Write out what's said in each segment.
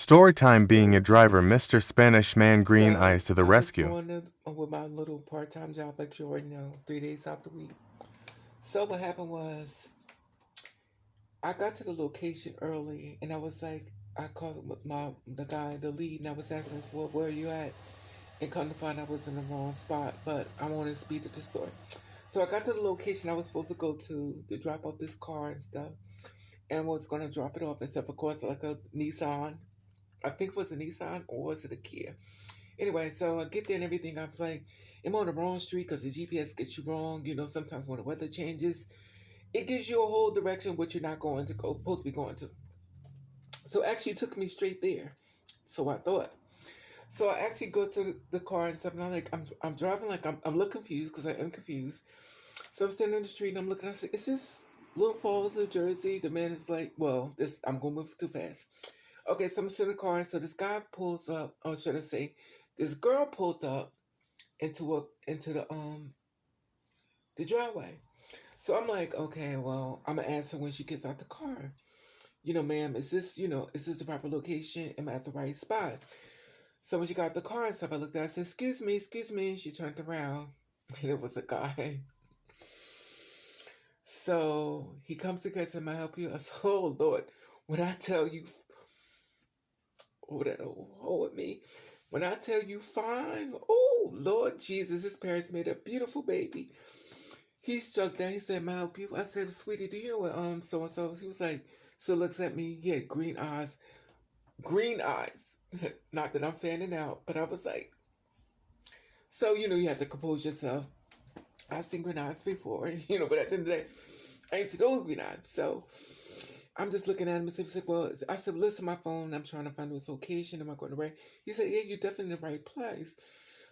Storytime being a driver, Mr. Spanish Man Green So Eyes to the I was rescue. going to with my little part-time job, like you already know, 3 days out the week. So what happened was, I got to the location early, and I was like, I called the guy, the lead, and I was asking him, well, where are you at? And come to find I was in the wrong spot, but I wanted to speed up the story. So I got to the location I was supposed to go to drop off this car and stuff, and was going to drop it off and stuff. Of course, like a Nissan. I think it was a Nissan or was it a Kia? Anyway, so I get there and everything. I was like, I'm on the wrong street because the GPS gets you wrong. You know, sometimes when the weather changes, it gives you a whole direction what you're not going to go, supposed to be going to. So actually, it took me straight there. So I thought. So I actually go to the car and stuff, and I'm driving like I'm a little confused because I am confused. So I'm standing on the street and I'm looking. I say, "Is this Little Falls, New Jersey?" The man is like, "Well, this I'm going to move too fast." Okay, so I'm sitting in the car, and so this guy pulls up. Or should I say, this girl pulled up into the driveway. So I'm like, okay, well, I'm gonna ask her when she gets out the car. Ma'am, is this the proper location? Am I at the right spot? So when she got the car and stuff, I looked at her, I said, excuse me. And she turned around and it was a guy. So he comes to and said, "May I help you?" I said, "Oh Lord, when I tell you, oh that old hold me. When I tell you fine, oh Lord Jesus, his parents made a beautiful baby." He struck down, he said, "May I help you?" I said, "Sweetie, do you know what so and so?" He was like, so looks at me, he had green eyes. Green eyes. Not that I'm fanning out, but I was like, so you have to compose yourself. I've seen green eyes before, but at the end of the day, I ain't seen those green eyes. So I'm just looking at him and said, well, I said, listen, my phone, I'm trying to find this location. Am I going to right? He said, yeah, you're definitely in the right place.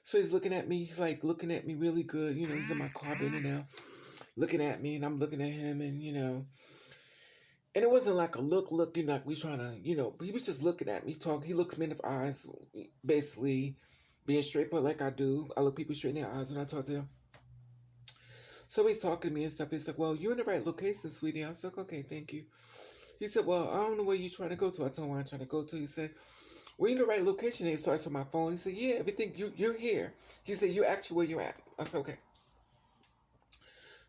So he's looking at me. He's like looking at me really good. He's in my car right now, looking at me, and I'm looking at him, and it wasn't like a look, like we trying to, he was just looking at me, talking. He looks me in the eyes, basically being straightforward like I do. I look people straight in their eyes when I talk to them. So he's talking to me and stuff. He's like, well, you're in the right location, sweetie. I was like, okay, thank you. He said, well, I don't know where you're trying to go to. I told him where I'm trying to go to. He said, we're in the right location. And he starts on my phone. He said, yeah, everything, you're here. He said, you're actually where you're at. I said, okay.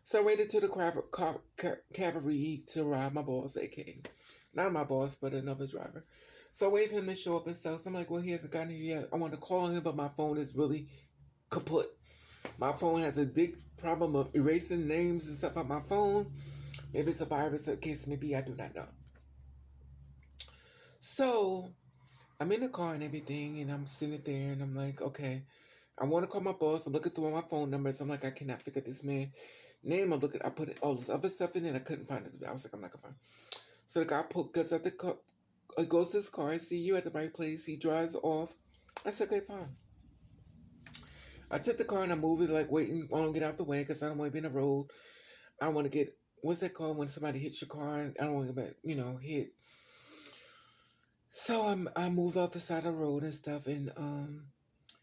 So I waited till the cavalry to arrive, my boss, aka. Not my boss, but another driver. So I wait for him to show up and stuff. So I'm like, well, he hasn't gotten here yet. I want to call him, but my phone is really kaput. My phone has a big problem of erasing names and stuff on my phone. Maybe it's a virus or case maybe, I do not know. So I'm in the car and everything, and I'm sitting there, and I'm like, okay, I want to call my boss. I'm looking through all my phone numbers. I'm like, I cannot figure this man name. I put all this other stuff in, and I couldn't find it. I was like, I'm not gonna find it. So the guy gets out the car, goes to his car. I see you at the right place. He drives off. I said, okay, fine. I took the car and I moved it, like waiting, I don't get out the way because I don't want to be in the road. I don't want to get, what's that called when somebody hits your car? I don't want to get, hit. So I moved out the side of the road and stuff, and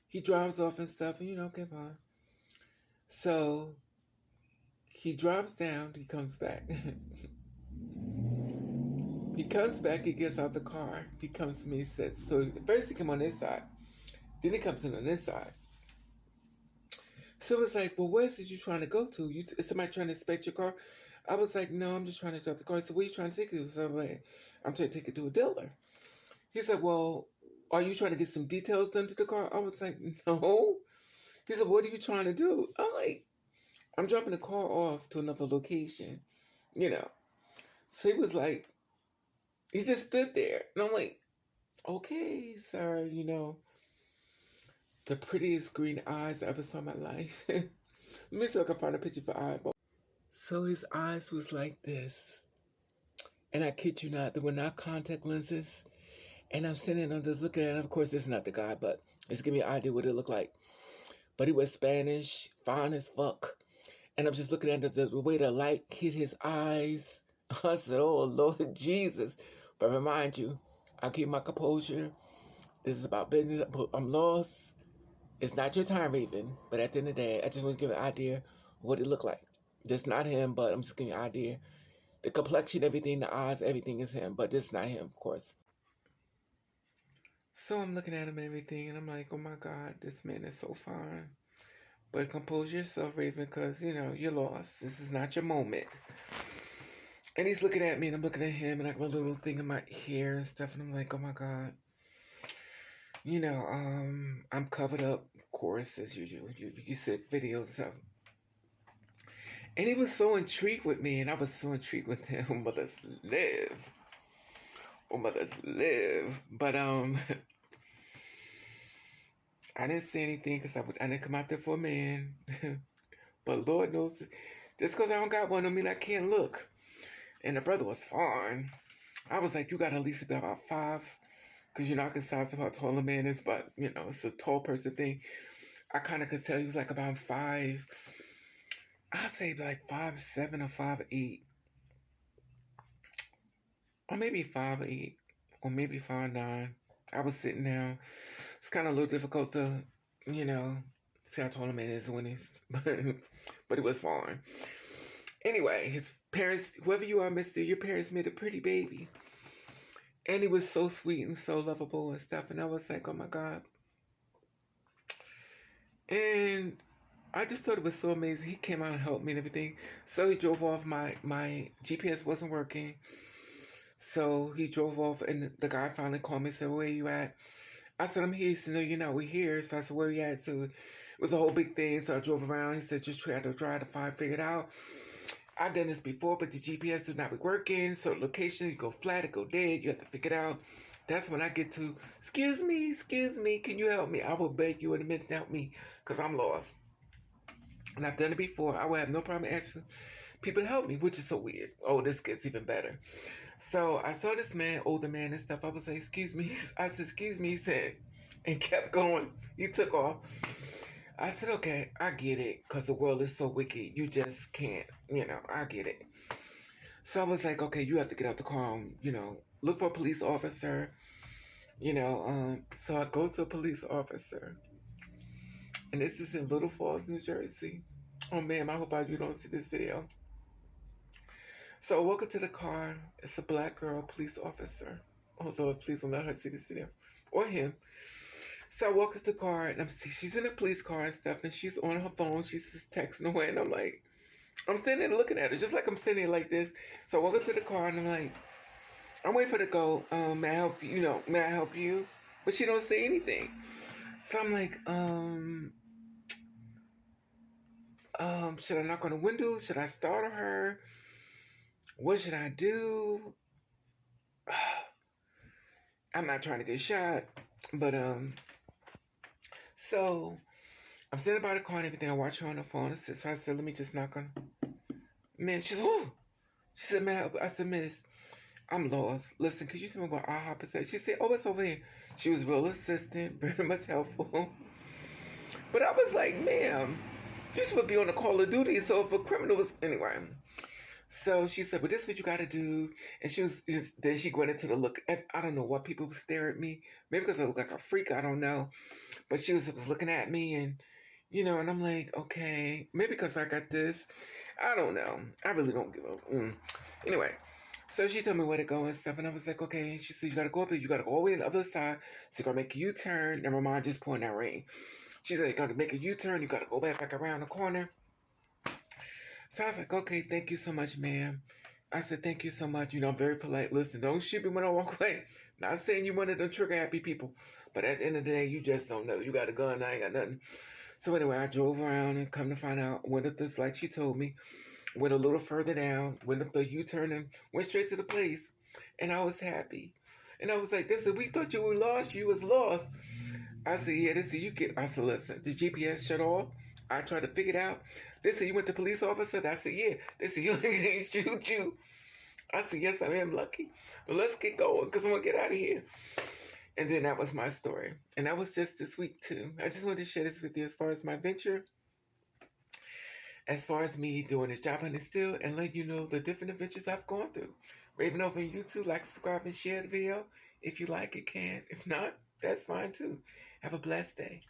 he drives off and stuff, and okay, fine. So he drops down, he comes back. He comes back, he gets out the car, he comes to me, he says, so first he come on this side, then he comes in on this side. So it's like, well, where's it you trying to go to? Is somebody trying to inspect your car? I was like, no, I'm just trying to drive the car. So where are you trying to take it? So I'm trying to take it to a dealer. He said, well, are you trying to get some details done to the car? I was like, no. He said, what are you trying to do? I'm like, I'm dropping the car off to another location, you know. So he was like, he just stood there. And I'm like, okay, sir, the prettiest green eyes I ever saw in my life. Let me see if I can find a picture for eyeball. So his eyes was like this. And I kid you not, they were not contact lenses. And I'm sitting there, I'm just looking at it. Of course, this is not the guy, but it's giving me an idea what it looked like. But he was Spanish, fine as fuck. And I'm just looking at the way the light hit his eyes. I said, oh, Lord Jesus. But remind you, I keep my composure. This is about business. I'm lost. It's not your time, even. But at the end of the day, I just want to give an idea of what it looked like. That's not him, but I'm just giving you an idea. The complexion, everything, the eyes, everything is him. But this is not him, of course. So I'm looking at him and everything, and I'm like, oh my God, this man is so fine. But compose yourself, Raven, because, you're lost. This is not your moment. And he's looking at me, and I'm looking at him, and I got a little thing in my hair and stuff, and I'm like, oh my God. I'm covered up, of course, as usual. You see videos and stuff. And he was so intrigued with me, and I was so intrigued with him. But let's live. Oh, but let's live. But, I didn't say anything because I didn't come out there for a man. But Lord knows, just because I don't got one don't mean I can't look. And the brother was fine. I was like, you got to at least be about 5. Because, I can size up how tall a man is. But, it's a tall person thing. I kind of could tell he was like about 5. I'd say like 5'7" or 5'8". Or maybe 5'8". Or maybe 5'9". I was sitting down. It's kind of a little difficult to, you know, see how tall a man is when he's, but it was fine. Anyway, his parents, whoever you are, mister, your parents made a pretty baby. And he was so sweet and so lovable and stuff. And I was like, oh my God. And I just thought it was so amazing. He came out and helped me and everything. So he drove off. My GPS wasn't working. So he drove off, and the guy finally called me and said, where you at? I said, I'm here. He said, no, you're not. We're here. So I said, where you at? So it was a whole big thing. So I drove around. He said, just try to figure it out. I've done this before, but the GPS do not be working. So location, you go flat, it go dead. You have to figure it out. That's when I get to, excuse me, can you help me? I will beg you in a minute to help me because I'm lost. And I've done it before. I would have no problem asking people to help me, which is so weird. Oh, this gets even better. So I saw this man, older man and stuff. I was like, excuse me. I said, excuse me. He said, and kept going. He took off. I said, okay, I get it. Because the world is so wicked. You just can't, I get it. So I was like, okay, you have to get out the car and, look for a police officer. So I go to a police officer. And this is in Little Falls, New Jersey. Oh, ma'am, I hope you don't see this video. So I walk into the car. It's a black girl, police officer. Oh, Lord, please don't let her see this video. Or him. So I walk into the car, and she's in a police car and stuff, and she's on her phone. She's just texting away, and I'm like, I'm standing there looking at her, just like I'm sitting there like this. So I walk into the car, and I'm like, I'm waiting for her to go, may I help you? May I help you? But she don't say anything. So I'm like, should I knock on the window? Should I startle her? What should I do? I'm not trying to get shot, but so I'm sitting by the car and everything. I watch her on the phone. So I said, let me just knock on. Man, she said, oh. She said, man, I said, miss, I'm lost. Listen, could you tell me what IHOP is? She said, oh, it's over here. She was real assistant, very much helpful. But I was like, ma'am, you should be on the Call of Duty. So if a criminal was, anyway. So she said, well, this is what you got to do. And then she went into the look. I don't know what people stare at me. Maybe because I look like a freak. I don't know. But she was looking at me and, and I'm like, okay, maybe because I got this. I don't know. I really don't give a. Anyway, so she told me where to go and stuff. And I was like, okay. She said, you got to go up here. You got to go all the way to the other side. So you got to make a U-turn. Never mind, just pouring that rain. She said, you got to make a U-turn. You got to go back around the corner. So I was like, okay, thank you so much, ma'am. I said, thank you so much. I'm very polite. Listen, don't shoot me when I walk away. Not saying you one of them trigger happy people. But at the end of the day, you just don't know. You got a gun, I ain't got nothing. So anyway, I drove around and come to find out, went up this, like she told me, went a little further down, went up the U-turn and went straight to the place. And I was happy. And I was like, they said, we thought you were lost. You was lost. I said, yeah, they said, I said, listen, the GPS shut off. I tried to figure it out. They said, you went to police officer? I said, yeah. They said, you ain't shoot you. I said, yes, I am lucky. But let's get going because I'm going to get out of here. And then that was my story. And that was just this week, too. I just wanted to share this with you as far as my venture, as far as me doing this job hunting still, and let you know the different adventures I've gone through. Raven over on YouTube, like, subscribe, and share the video. If you like it, can. If not, that's fine, too. Have a blessed day.